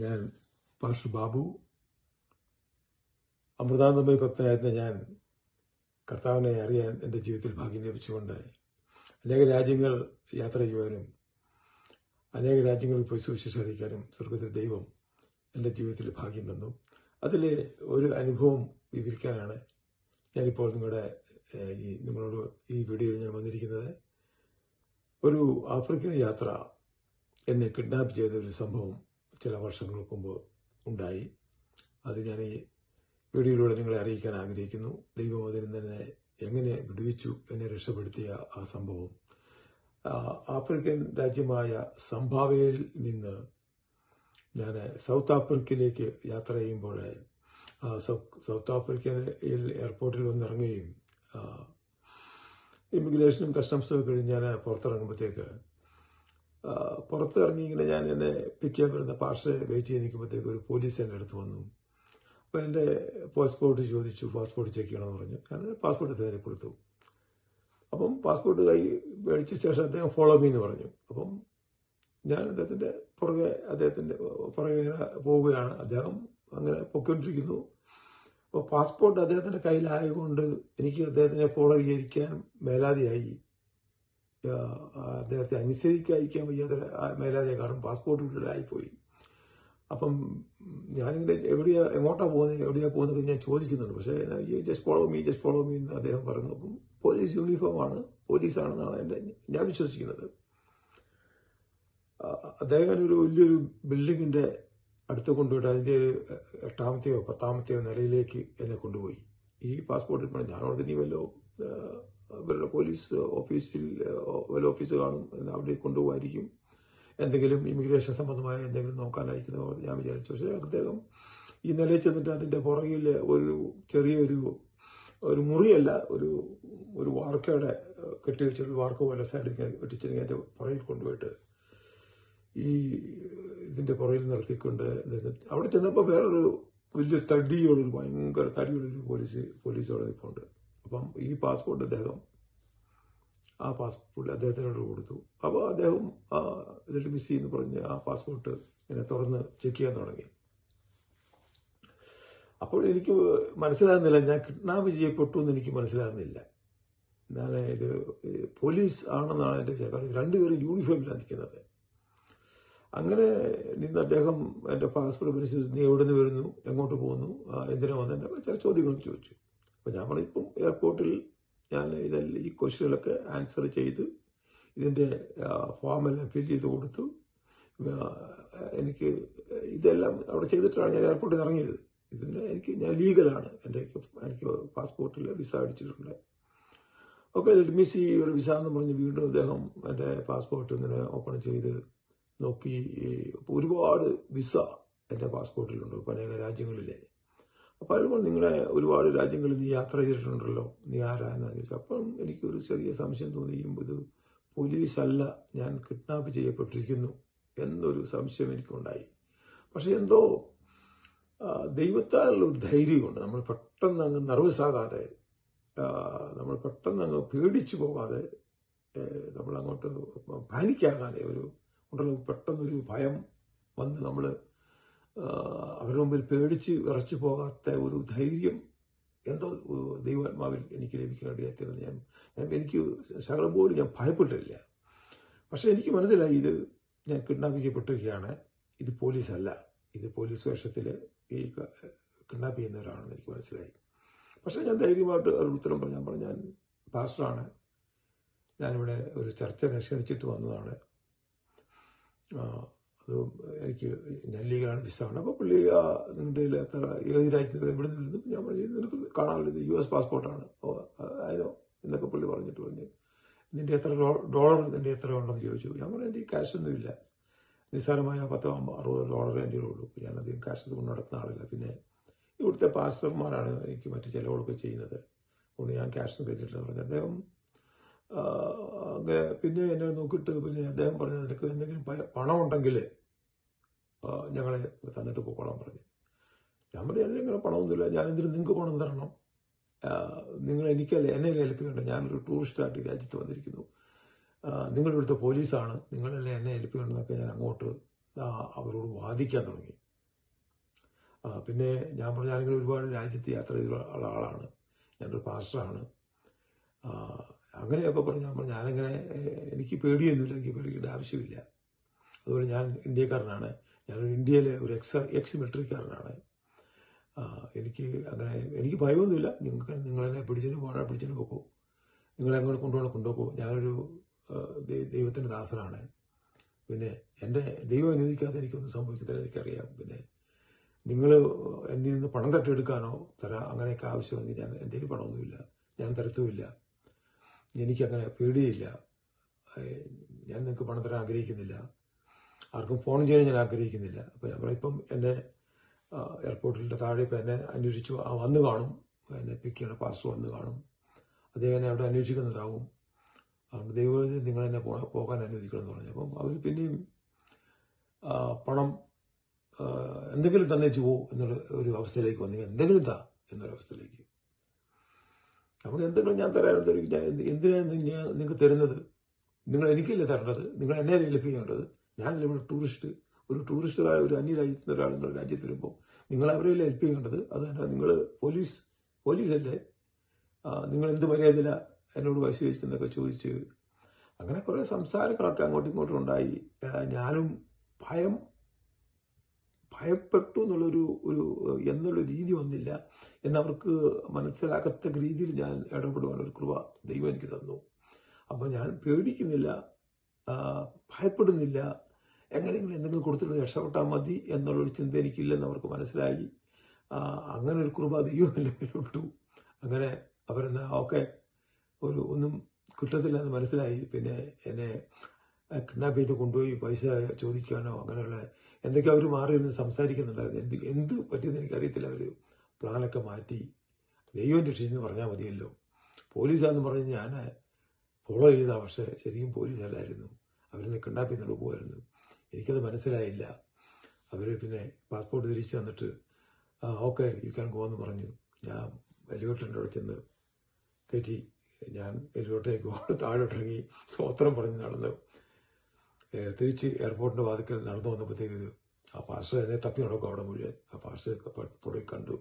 ഞാൻ പാസ്റ്റർ ബാബു. അമൃതാനന്ദമയ ഭക്തനായിരുന്ന ഞാൻ കർത്താവിനെ അറിയാൻ എൻ്റെ ജീവിതത്തിൽ ഭാഗ്യം ലഭിച്ചുകൊണ്ട് അനേക രാജ്യങ്ങൾ യാത്ര ചെയ്യുവാനും അനേക രാജ്യങ്ങളിൽ പോയി സുവിശേഷം അറിയിക്കാനും സ്വർഗത്തിലെ ദൈവം എൻ്റെ ജീവിതത്തിൽ ഭാഗ്യം തന്നു. അതിൽ ഒരു അനുഭവം വിവരിക്കാനാണ് ഞാനിപ്പോൾ നിങ്ങളോട് ഈ വീഡിയോയിൽ ഞാൻ വന്നിരിക്കുന്നത്. ഒരു ആഫ്രിക്കൻ യാത്ര എന്നെ കിഡ്നാപ്പ് ചെയ്ത ഒരു സംഭവം ചില വർഷങ്ങൾക്ക് മുമ്പ് ഉണ്ടായി. അത് ഞാൻ ഈ വീഡിയോയിലൂടെ നിങ്ങളെ അറിയിക്കാൻ ആഗ്രഹിക്കുന്നു. ദൈവം അതിൽ തന്നെ എങ്ങനെ വിടുവിച്ചു, എന്നെ രക്ഷപ്പെടുത്തിയ ആ സംഭവം. ആഫ്രിക്കൻ രാജ്യമായ സംഭാവ്യയിൽ നിന്ന് ഞാൻ സൗത്ത് ആഫ്രിക്കയിലേക്ക് യാത്ര ചെയ്യുമ്പോൾ സൗത്ത് ആഫ്രിക്കയിൽ എയർപോർട്ടിൽ വന്നിറങ്ങുകയും ഇമിഗ്രേഷനും കസ്റ്റംസും ഒക്കെ കഴിഞ്ഞ് ഞാൻ പുറത്തിറങ്ങുമ്പോഴത്തേക്ക് പുറത്തിറങ്ങി ഞാൻ എന്നെ പിക്ക് ചെയ്യാൻ വരുന്ന പാസ്റ്ററെ വെയിറ്റ് ചെയ്ത് നിൽക്കുമ്പോഴത്തേക്ക് ഒരു പോലീസ് എൻ്റെ അടുത്ത് വന്നു. അപ്പോൾ എൻ്റെ പാസ്പോർട്ട് ചോദിച്ചു, പാസ്പോർട്ട് ചെക്ക് ചെയ്യണമെന്ന് പറഞ്ഞു. ഞാൻ പാസ്പോർട്ട് തേടി കൊടുത്തു. അപ്പം പാസ്പോർട്ട് കൈ മേടിച്ച ശേഷം അദ്ദേഹം ഫോളോ മീ എന്ന് പറഞ്ഞു. അപ്പം ഞാൻ അദ്ദേഹത്തിൻ്റെ പുറകെ പോവുകയാണ്. അദ്ദേഹം അങ്ങനെ പൊയ്ക്കൊണ്ടിരിക്കുന്നു. അപ്പോൾ പാസ്പോർട്ട് അദ്ദേഹത്തിൻ്റെ കയ്യിലായതുകൊണ്ട് എനിക്ക് അദ്ദേഹത്തിനെ ഫോളോ ചെയ്യിക്കാൻ മേലാതെയായി. അദ്ദേഹത്തെ അനുസരിക്കാതിരിക്കാൻ വയ്യാതെ മേലാതെയായി, കാരണം പാസ്പോർട്ട് ഉള്ളിലായിപ്പോയി. അപ്പം ഞാനിങ്ങനെ എങ്ങോട്ടാ പോകുന്നത് ഞാൻ ചോദിക്കുന്നുണ്ട്. പക്ഷേ ജസ്റ്റ് ഫോളോ മീ എന്ന് അദ്ദേഹം പറഞ്ഞു. അപ്പം പോലീസ് യൂണിഫോമാണ്, പോലീസാണെന്നാണ് ഞാൻ വിശ്വസിക്കുന്നത്. അദ്ദേഹം ഒരു വലിയൊരു ബിൽഡിങ്ങിൻ്റെ അടുത്ത് കൊണ്ടുപോയിട്ട് അതിൻ്റെ ഒരു 8ാമത്തെയോ 10ാമത്തെയോ നിലയിലേക്ക് എന്നെ കൊണ്ടുപോയി. ഈ പാസ്പോർട്ടിൽ പോകണം. ഞാനോട് ഇനി ഇവരുടെ പോലീസ് ഓഫീസ് കാണും, അവിടെ കൊണ്ടുപോകായിരിക്കും, എന്തെങ്കിലും ഇമിഗ്രേഷൻ സംബന്ധമായ എന്തെങ്കിലും നോക്കാനായിരിക്കുന്നു ഞാൻ വിചാരിച്ചു. പക്ഷേ അദ്ദേഹം ഈ നിലയിൽ ചെന്നിട്ട് അതിൻ്റെ പുറകിൽ ഒരു മുറിയല്ല, ഒരു വാർക്കയുടെ കെട്ടി വെച്ചൊരു വാർക്ക പോലെ സൈഡിൽ വെട്ടിച്ചിരുന്നെങ്കിൽ അതിൻ്റെ പുറകിൽ കൊണ്ടുപോയിട്ട് ഇതിൻ്റെ പുറകിൽ നിർത്തിക്കൊണ്ട് അവിടെ ചെന്നപ്പോൾ വേറൊരു വലിയ ഭയങ്കര തടിയുള്ളൊരു പോലീസ് അവിടെ നിൽപ്പുണ്ട്. അപ്പം ഈ പാസ്പോർട്ട് അദ്ദേഹത്തിനോട് കൊടുത്തു. അപ്പോൾ അദ്ദേഹം ലെറ്റ് മി സീ എന്ന് പറഞ്ഞ് ആ പാസ്പോർട്ട് ഇങ്ങനെ തുറന്ന് ചെക്ക് ചെയ്യാൻ തുടങ്ങി. അപ്പോൾ എനിക്ക് മനസ്സിലാകുന്നില്ല, ഞാൻ കിഡ്നാപ്പ് ചെയ്യപ്പെട്ടു എന്ന് എനിക്ക് മനസ്സിലാകുന്നില്ല. ഇത് പോലീസ് ആണെന്നാണ് എൻ്റെ വിചാരം. രണ്ടുപേരും യൂണിഫോമിലാണ് നിൽക്കുന്നത്. അങ്ങനെ നിന്ന് അദ്ദേഹം എൻ്റെ പാസ്പോർട്ട് പരിശോധിച്ച്, നീ എവിടെ നിന്ന് വരുന്നു, എങ്ങോട്ട് പോകുന്നു, എന്തിനാ വന്നതെന്നൊക്കെ ചില ചോദ്യങ്ങളൊക്കെ ചോദിച്ചു. അപ്പോൾ നമ്മളിപ്പം എയർപോർട്ടിൽ ഞാൻ ഈ ക്വസ്റ്റ്യനുകളൊക്കെ ആൻസർ ചെയ്ത് ഇതിൻ്റെ ഫോമെല്ലാം ഫില്ല് ചെയ്ത് കൊടുത്തു. എനിക്ക് ഇതെല്ലാം അവിടെ ചെയ്തിട്ടാണ് ഞാൻ എയർപോർട്ടിൽ ഇറങ്ങിയത്. ഞാൻ ലീഗലാണ്, എനിക്ക് പാസ്പോർട്ടിൽ വിസ അടിച്ചിട്ടുണ്ട്. ഓക്കെ, ലെറ്റ് മി സീ ഒരു വിസ എന്ന് പറഞ്ഞ് വീണ്ടും അദ്ദേഹം എൻ്റെ പാസ്പോർട്ട് ഇങ്ങനെ ഓപ്പൺ ചെയ്ത് നോക്കി. ഒരുപാട് വിസ എൻ്റെ പാസ്പോർട്ടിലുണ്ട്, അനേക രാജ്യങ്ങളിലെ. അപ്പോൾ അതുകൊണ്ട് നിങ്ങളെ ഒരുപാട് രാജ്യങ്ങളിൽ നീ യാത്ര ചെയ്തിട്ടുണ്ടല്ലോ, നീ ആരാന്ന് ചോദിച്ചു. അപ്പം എനിക്കൊരു ചെറിയ സംശയം തോന്നിയും, ഇത് പോലീസല്ല, ഞാൻ കിഡ്നാപ്പ് ചെയ്യപ്പെട്ടിരിക്കുന്നു എന്നൊരു സംശയം എനിക്കുണ്ടായി. പക്ഷെ എന്തോ ദൈവത്താലുള്ള ഒരു ധൈര്യമുണ്ട്. നമ്മൾ പെട്ടെന്ന് അങ്ങ് നെർവസ് ആകാതെ, നമ്മൾ പെട്ടെന്ന് അങ്ങ് പേടിച്ചു പോകാതെ, നമ്മളങ്ങോട്ട് പാനിക്കാകാതെ, പെട്ടെന്നൊരു ഭയം വന്ന് നമ്മൾ അവരുടെ മുമ്പിൽ പേടിച്ച് വിറച്ചു പോകാത്ത ഒരു ധൈര്യം എന്തോ ദൈവാത്മാവിൽ എനിക്ക് ലഭിക്കാനിടയായിരുന്നു. എനിക്ക് ശകലം പോലും ഞാൻ ഭയപ്പെട്ടില്ല. പക്ഷെ എനിക്ക് മനസ്സിലായി, ഇത് ഞാൻ കിഡ്നാപ്പ് ചെയ്യപ്പെട്ടിരിക്കുകയാണ്, ഇത് പോലീസല്ല, ഇത് പോലീസ് വേഷത്തിൽ ഈ കിഡ്നാപ്പ് ചെയ്യുന്നവരാണെന്ന് എനിക്ക് മനസ്സിലായി. പക്ഷെ ഞാൻ ധൈര്യമായിട്ട് ഒരു ഉത്തരം പറഞ്ഞു, ഞാൻ പാസ്റ്ററാണ്, ഞാനിവിടെ ഒരു ചർച്ച ക്ഷണിച്ചിട്ട് വന്നതാണ്, ഞാൻ ലീഗലാണ്, വിസാണ്. അപ്പോൾ പുള്ളി നിങ്ങളുടെ ഏത് രാജ്യത്ത് എവിടെ നിന്ന് വരുന്നു, ഞാൻ പറഞ്ഞു നിനക്ക് കാണാനുള്ളത് US പാസ്പോർട്ടാണ്, അതിനോ എന്നൊക്കെ പുള്ളി പറഞ്ഞു. നിന്റെ ഡോളർ നിന്റെ എത്ര ഉണ്ടെന്ന് ചോദിച്ചു. ഞാൻ പറഞ്ഞു എൻ്റെ ക്യാഷ് ഒന്നുമില്ല, നിസ്സാരമായ $60 എൻ്റെ ഉള്ളൂ, ഞാനധികം ക്യാഷ് കൊണ്ട് നടക്കുന്ന ആളില്ല. പിന്നെ ഇവിടുത്തെ പാസ്റ്റർമാരാണ് എനിക്ക് മറ്റു ചിലവുകളൊക്കെ ചെയ്യുന്നത്, അതുകൊണ്ട് ഞാൻ ക്യാഷ് വെച്ചിട്ടില്ല പറഞ്ഞു. അദ്ദേഹം അങ്ങനെ പിന്നെ എന്നെ നോക്കിയിട്ട് പിന്നെ അദ്ദേഹം പറഞ്ഞു, നിനക്ക് എന്തെങ്കിലും പണം ഉണ്ടെങ്കിൽ ഞങ്ങളെ തന്നിട്ട് പോയിക്കോളാൻ പറഞ്ഞു. ഞാൻ പറഞ്ഞു, എന്നെ ഇങ്ങനെ പണമൊന്നുമില്ല, ഞാനെന്തിനും നിങ്ങൾക്ക് പണം തരണം, നിങ്ങൾ എന്നെ ഏൽപ്പിക്കേണ്ട, ഞാനൊരു ടൂറിസ്റ്റായിട്ട് രാജ്യത്ത് വന്നിരിക്കുന്നു, നിങ്ങളിവിടുത്തെ പോലീസാണ്, നിങ്ങളല്ലേ എന്നെ ഏൽപ്പിക്കണമെന്നൊക്കെ ഞാൻ അങ്ങോട്ട് അവരോട് വാദിക്കാൻ തുടങ്ങി. പിന്നെ ഞാൻ പറഞ്ഞു, ഞാനിങ്ങനെ ഒരുപാട് രാജ്യത്ത് യാത്ര ചെയ്തുള്ള ആളാണ്, ഞാനൊരു പാസ്റ്ററാണ്, അങ്ങനെയൊക്കെ പറഞ്ഞു. ഞാനങ്ങനെ എനിക്ക് പേടിയൊന്നുമില്ല, എനിക്ക് പേടിക്കേണ്ട ആവശ്യമില്ല. അതുപോലെ ഞാൻ ഇന്ത്യക്കാരനാണ്, ഞാനൊരു ഇന്ത്യയിലെ ഒരു എക്സ് മിലിറ്ററിക്കാരനാണ്. എനിക്ക് ഭയമൊന്നുമില്ല. നിങ്ങളെന്നെ പിടിച്ചിന് പോക്കൂ, നിങ്ങളെങ്ങോട്ട് കൊണ്ടുപോകൂ. ഞാനൊരു ദൈവത്തിൻ്റെ ദാസനാണ്. പിന്നെ എൻ്റെ ദൈവം അനുവദിക്കാതെ എനിക്കൊന്നും സംഭവിക്കത്തില്ല, എനിക്കറിയാം. പിന്നെ നിങ്ങൾ എന്നിൽ നിന്ന് പണം തട്ടിയെടുക്കാനോ അങ്ങനെയൊക്കെ ആവശ്യമെങ്കിൽ എൻ്റെ കയ്യിൽ പണമൊന്നുമില്ല, ഞാൻ തരത്തുമില്ല. എനിക്കങ്ങനെ പേടിയില്ല. ഞാൻ നിങ്ങൾക്ക് പണം തരാൻ ആഗ്രഹിക്കുന്നില്ല, ആർക്കും ഫോൺ ചെയ്യാൻ ഞാൻ ആഗ്രഹിക്കുന്നില്ല. അപ്പോൾ ഞാൻ ഇപ്പം എൻ്റെ എയർപോർട്ടിൻ്റെ താഴെ ഇപ്പം എന്നെ അന്വേഷിച്ചു വന്ന് കാണും, എന്നെ പിക്ക് ചെയ്യണ പാസ്റ്റർ വന്ന് കാണും, അദ്ദേഹം എന്നെ അവിടെ അന്വേഷിക്കുന്നതാവും. അതുകൊണ്ട് ദൈവം നിങ്ങളെന്നെ പോകാൻ അനുവദിക്കണം എന്ന് പറഞ്ഞു. അപ്പം അവർ പിന്നെയും പണം എന്തെങ്കിലും തന്നേച്ച് പോകും എന്നുള്ള ഒരു അവസ്ഥയിലേക്ക് വന്നു. എന്തെങ്കിലും എന്നൊരവസ്ഥയിലേക്ക്. നമുക്ക് എന്തെങ്കിലും ഞാൻ തരാൻ എന്തിനാണ് നിങ്ങൾക്ക് തരുന്നത്? നിങ്ങൾ എനിക്കല്ലേ തരേണ്ടത്, നിങ്ങൾ എന്നെ ഏൽപ്പിക്കേണ്ടത്. ഞാനല്ലേ ഇവിടെ ഒരു ടൂറിസ്റ്റുകാർ, ഒരു അന്യരാജ്യത്തു നിന്ന് ഒരാൾ നിങ്ങളുടെ രാജ്യത്ത് വരുമ്പോൾ നിങ്ങൾ അവരെയല്ലേ ഏൽപ്പിക്കേണ്ടത്. അത് തന്നെ, നിങ്ങൾ പോലീസല്ലേ, നിങ്ങൾ എന്ത് മര്യാദയില എന്നോട് വശീകരിക്കുന്നൊക്കെ ചോദിച്ച് അങ്ങനെ കുറേ സംസാരങ്ങളൊക്കെ അങ്ങോട്ടും ഇങ്ങോട്ടും ഉണ്ടായി. ഞാനും ഭയപ്പെട്ടു എന്നുള്ള രീതി വന്നില്ല. എന്നവർക്ക് മനസ്സിലാക്കത്തക്ക രീതിയിൽ ഞാൻ ഇടപെടുവാനൊരു കൃപ ദൈവം എനിക്ക് തന്നു. അപ്പോൾ ഞാൻ പേടിക്കുന്നില്ല, ഭയപ്പെടുന്നില്ല. എങ്ങനെയെങ്കിലും എന്തെങ്കിലും കൊടുത്തിട്ട് രക്ഷപ്പെട്ടാൽ മതി എന്നുള്ളൊരു ചിന്ത എനിക്കില്ലെന്ന് അവർക്ക് മനസ്സിലായി. അങ്ങനെ ഒരു കൃപ ദൈവം എൻ്റെ മേലിട്ടു. അങ്ങനെ അവരെന്നാ ഒന്നും കിട്ടത്തില്ല എന്ന് മനസ്സിലായി. പിന്നെ എന്നെ കിഡ്നാപ്പ് ചെയ്ത് കൊണ്ടുപോയി പൈസ ചോദിക്കാനോ അങ്ങനെയുള്ള എന്തൊക്കെയോ അവർ മാറി നിന്ന് സംസാരിക്കുന്നുണ്ടായിരുന്നു. എന്ത് പറ്റിയെന്ന് എനിക്കറിയത്തില്ല. അവർ പ്ലാനൊക്കെ മാറ്റി. ദൈവം രക്ഷിച്ചെന്ന് പറഞ്ഞാൽ മതിയല്ലോ. പോലീസാന്ന് പറഞ്ഞ് ഞാൻ ഫോളോ ചെയ്താ, പക്ഷേ ശരിക്കും പോലീസല്ലായിരുന്നു. അവരെന്നെ കിഡ്നാപ്പ് ചെയ്തുകൊണ്ട് പോകുമായിരുന്നു. എനിക്കത് മനസ്സിലായില്ല. അവർ പിന്നെ പാസ്പോർട്ട് തിരിച്ചു തന്നിട്ട് യു ക്യാൻ ഗോ എന്ന് പറഞ്ഞു. ഞാൻ എലിവേറ്ററിൻ്റെ അവിടെ ചെന്ന് കയറ്റി. ഞാൻ എലിവേറ്ററിലേക്ക് താഴോട്ടിറങ്ങി സ്വോത്രം പറഞ്ഞ് നടന്ന് തിരിച്ച് എയർപോർട്ടിൻ്റെ വാതിക്കൽ നടന്നു വന്നപ്പോഴത്തേക്ക് ആ പാസ്റ്റർ എന്നെ തപ്പി നടക്കും അവിടെ മുഴുവൻ. ആ പാസ്റ്റർ പുറകെ കണ്ടു.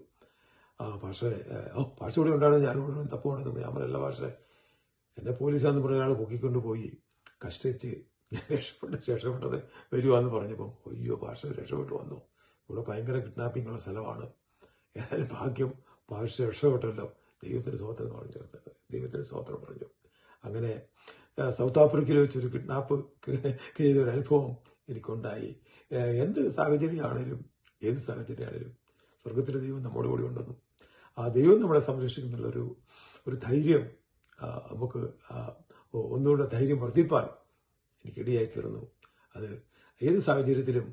പാസ്റ്റർ കൂടെ ഉണ്ടായിരുന്നു, ഞാൻ മുഴുവൻ തപ്പുകൊണ്ടെന്ന്. ഞാൻ പറഞ്ഞല്ല പാസ്റ്ററെ, എന്നെ പോലീസാന്ന് പറഞ്ഞ ഒരാൾ പൊക്കിക്കൊണ്ട് പോയി കഷ്ടിച്ച് ഞാൻ രക്ഷപ്പെട്ടത് വരുവാന്ന് പറഞ്ഞപ്പം അയ്യോ പാസ്റ്റർ രക്ഷപ്പെട്ടു വന്നു. ഇവിടെ ഭയങ്കര കിഡ്നാപ്പിംഗ് ഉള്ള സ്ഥലമാണ്. ഏതായാലും ഭാഗ്യം, പാസ്റ്റർ രക്ഷപ്പെട്ടല്ലോ, ദൈവത്തിന് സ്തോത്രം പറഞ്ഞു. അങ്ങനെ സൗത്ത് ആഫ്രിക്കയിൽ വെച്ചൊരു കിഡ്നാപ്പ് ചെയ്തൊരു അനുഭവം എനിക്കുണ്ടായി. ഏത് സാഹചര്യമാണേലും സ്വർഗത്തിലെ ദൈവം നമ്മുടെ കൂടെ ഉണ്ടെന്നും ആ ദൈവം നമ്മളെ സംരക്ഷിക്കുന്നുള്ള ഒരു ധൈര്യം നമുക്ക് ഒന്നുകൂടെ ധൈര്യം വർദ്ധിപ്പാൻ എനിക്കിടയായി തീർന്നു. അത് ഏത് സാഹചര്യത്തിലും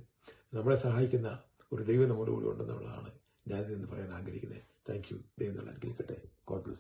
നമ്മളെ സഹായിക്കുന്ന ഒരു ദൈവം നമ്മുടെ കൂടെ ഉണ്ടെന്നുള്ളതാണ് ഞാനിതെന്ന് പറയാൻ ആഗ്രഹിക്കുന്നത്. Thank you. ദൈവം അനുഗ്രഹിക്കട്ടെ. God bless.